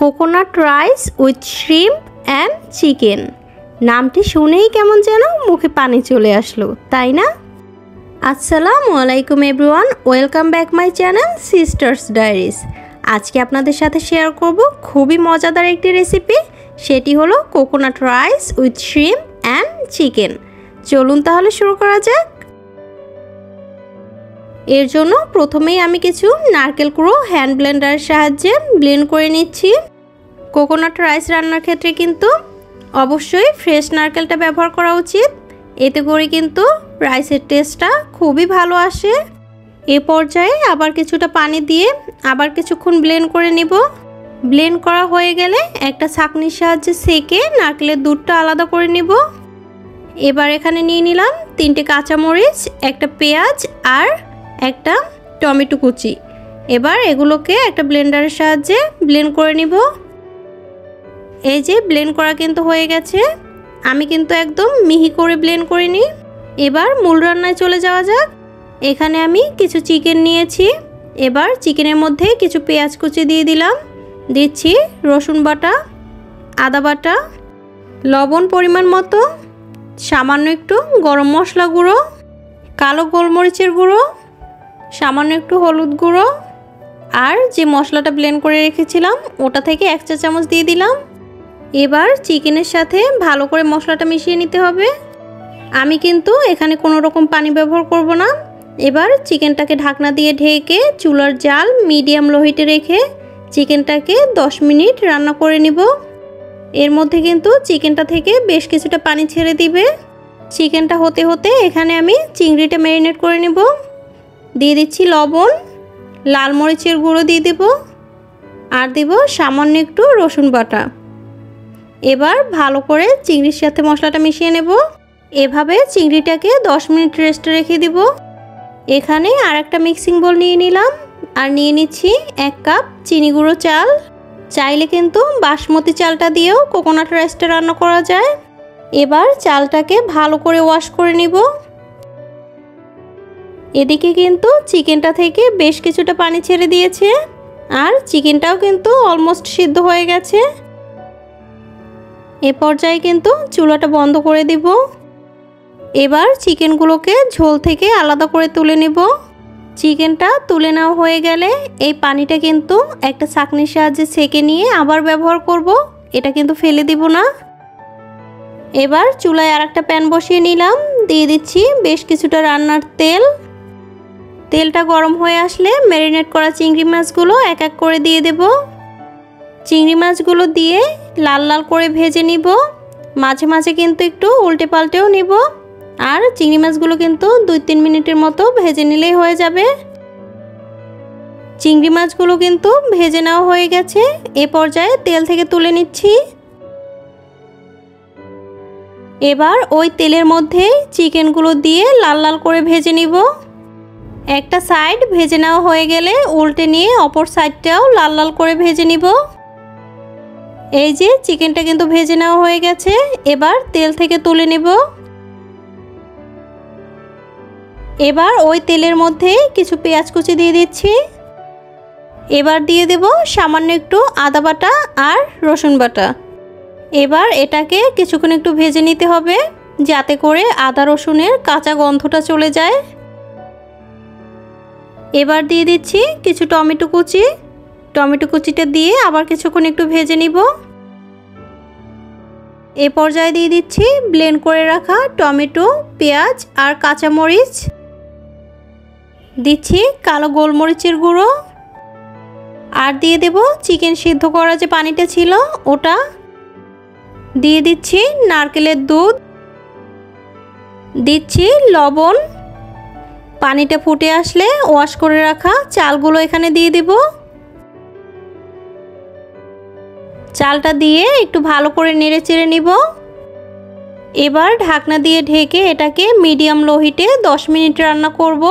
Coconut rice with shrimp and chicken. নামটি শুনেই কেমন যেন মুখে পানি চলে আসলো, তাই না? আসসালামু আলাইকুম everyone, welcome back my channel sisters diaries. আজকে আপনাদের সাথে শেয়ার করব খুবই মজাদার একটি রেসিপি, সেটি হলো coconut rice with shrimp and chicken. চলুন তাহলে শুরু করা যাক। এর জন্য প্রথমেই আমি কিছু নারকেল কুড়ো হ্যান্ড ব্লেন্ডারের সাহায্যে ব্লেন্ড করে নিচ্ছি। কোকোনাট রাইস রান্নার ক্ষেত্রে কিন্তু অবশ্যই ফ্রেশ নারকেলটা ব্যবহার করা উচিত, এতে করে কিন্তু রাইসের টেস্টটা খুবই ভালো আসে। এ পর্যায়ে আবার কিছুটা পানি দিয়ে আবার কিছুক্ষণ ব্লেন্ড করে নিব। ব্লেন্ড করা হয়ে গেলে একটা ছাঁকনির সাহায্যে সেকে নারকেলের দুধটা আলাদা করে নিব। এবার এখানে নিয়ে নিলাম 3টে কাঁচামরিচ, একটা পেঁয়াজ আর একটা টমেটো কুচি। এবার এগুলোকে একটা ব্লেন্ডারের সাহায্যে ব্লেন্ড করে নিব। এই যে ব্লেন্ড করা কিন্তু হয়ে গেছে, আমি কিন্তু একদম মিহি করে ব্লেন্ড করিনি। এবার মূল রান্নায় চলে যাওয়া যাক। এখানে আমি কিছু চিকেন নিয়েছি। এবার চিকেনের মধ্যে কিছু পেঁয়াজ কুচি দিয়ে দিলাম, দিচ্ছি রসুন বাটা, আদা বাটা, লবণ পরিমাণ মতো, সামান্য একটু গরম মশলা গুঁড়ো, কালো গোলমরিচের গুঁড়ো, সামান্য একটু হলুদ গুঁড়ো, আর যে মশলাটা ব্লেন্ড করে রেখেছিলাম ওটা থেকে 1 চা চামচ দিয়ে দিলাম। এবার চিকেনের সাথে ভালো করে মশলাটা মিশিয়ে নিতে হবে। আমি কিন্তু এখানে কোনো রকম পানি ব্যবহার করব না। এবার চিকেনটাকে ঢাকনা দিয়ে ঢেকে চুলার জাল মিডিয়াম লো হিটে রেখে চিকেনটাকে 10 মিনিট রান্না করে নিব। এর মধ্যে কিন্তু চিকেনটা থেকে বেশ কিছুটা পানি ছেড়ে দিবে। চিকেনটা হতে হতে এখানে আমি চিংড়িটা ম্যারিনেট করে নিব। দিয়ে দিচ্ছি লবণ, লাল মরিচের গুঁড়ো দিয়ে দেব, আর দেব সামান্য একটু রসুন বাটা। এবার ভালো করে চিংড়ির সাথে মশলাটা মিশিয়ে নেব। এভাবে চিংড়িটাকে 10 মিনিট রেস্টে রেখে দিব। এখানে আর একটা মিক্সিং বোল নিয়ে নিলাম আর নিয়ে নিচ্ছি 1 কাপ চিনি গুঁড়ো চাল। চাইলে কিন্তু বাসমতি চালটা দিয়েও কোকোনাট রাইসটা রান্না করা যায়। এবার চালটাকে ভালো করে ওয়াশ করে নিব। এদিকে কিন্তু চিকেনটা থেকে বেশ কিছুটা পানি ছেড়ে দিয়েছে, আর চিকেনটাও কিন্তু অলমোস্ট সিদ্ধ হয়ে গেছে। এ পর্যায়ে কিন্তু চুলাটা বন্ধ করে দিব। এবার চিকেনগুলোকে ঝোল থেকে আলাদা করে তুলে নিব। চিকেনটা তুলে নেওয়া হয়ে গেলে এই পানিটা কিন্তু একটা ছাঁকনির সাহায্যে ছেঁকে নিয়ে আবার ব্যবহার করব, এটা কিন্তু ফেলে দিব না। এবার চুলায় আর একটা প্যান বসিয়ে নিলাম, দিয়ে দিচ্ছি বেশ কিছুটা রান্নার তেল। তেলটা গরম হয়ে আসলে ম্যারিনেট করা চিংড়ি মাছগুলো এক এক করে দিয়ে দেব। চিংড়ি মাছগুলো দিয়ে লাল লাল করে ভেজে নিব। মাঝে মাঝে কিন্তু একটু উল্টে পাল্টেও নিব। আর চিংড়ি মাছগুলো কিন্তু 2-3 মিনিটের মতো ভেজে নিলেই হয়ে যাবে। চিংড়ি মাছগুলো কিন্তু ভেজে নেওয়া হয়ে গেছে। এ পর্যায়ে তেল থেকে তুলে নিচ্ছি। এবার ওই তেলের মধ্যে চিকেনগুলো দিয়ে লাল লাল করে ভেজে নিব। একটা সাইড ভেজে নেওয়া হয়ে গেলে উল্টে নিয়ে অপর সাইডটাও লাল লাল করে ভেজে নিব। এই যে চিকেনটা কিন্তু ভেজে নেওয়া হয়ে গেছে, এবার তেল থেকে তুলে নেব। এবার ওই তেলের মধ্যে কিছু পেঁয়াজ কুচি দিয়ে দিচ্ছি। এবার দিয়ে দেব সামান্য একটু আদা বাটা আর রসুন বাটা। এবার এটাকে কিছুক্ষণ একটু ভেজে নিতে হবে, যাতে করে আদা রসুনের কাঁচা গন্ধটা চলে যায়। এবার দিয়ে দিচ্ছি কিছু টমেটো কুচি। টমেটো কুচিটা দিয়ে আবার কিছুক্ষণ একটু ভেজে নিব। এ পর্যায়ে দিয়ে দিচ্ছি ব্লেন্ড করে রাখা টমেটো, পেঁয়াজ আর কাঁচামরিচ। দিচ্ছি কালো গোলমরিচের গুঁড়ো, আর দিয়ে দেব চিকেন সিদ্ধ করা যে পানিটা ছিল ওটা। দিয়ে দিচ্ছি নারকেলের দুধ, দিচ্ছি লবণ। পানিটা ফুটে আসলে ওয়াশ করে রাখা চালগুলো এখানে দিয়ে দেব। চালটা দিয়ে একটু ভালো করে নেড়ে চেড়ে নিব। এবার ঢাকনা দিয়ে ঢেকে এটাকে মিডিয়াম লো হিটে 10 মিনিট রান্না করব।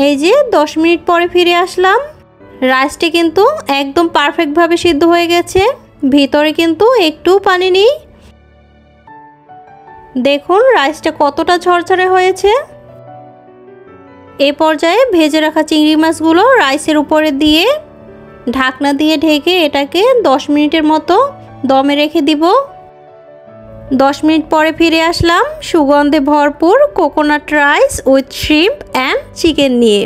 এই যে 10 মিনিট পরে ফিরে আসলাম। রাইসটা কিন্তু একদম পারফেক্টভাবে সিদ্ধ হয়ে গেছে, ভিতরে কিন্তু একটু পানি নেই। দেখুন রাইসটা কতটা ঝরঝরে হয়েছে। এই পর্যায়ে ভেজে রাখা চিংড়ি মাছগুলো রাইসের উপরে দিয়ে ঢাকনা দিয়ে ঢেকে এটাকে 10 মিনিটের মতো দমে রেখে দিব। 10 মিনিট পরে ফিরে আসলাম সুগন্ধে ভরপুর coconut rice with shrimp and chicken নিয়ে।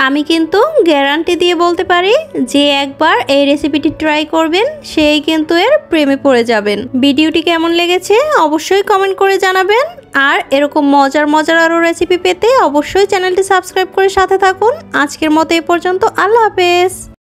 আমি কিন্তু গ্যারান্টি দিয়ে বলতে পারি যে একবার এই রেসিপিটি ট্রাই করবেন সেই কিন্তু এর প্রেমে পড়ে যাবেন। ভিডিওটি কেমন লেগেছে অবশ্যই কমেন্ট করে জানাবেন। আর এরকম মজার আরও রেসিপি পেতে অবশ্যই চ্যানেলটি সাবস্ক্রাইব করে সাথে থাকুন। আজকের মতো এই পর্যন্ত, আল্লাহ হাফেজ।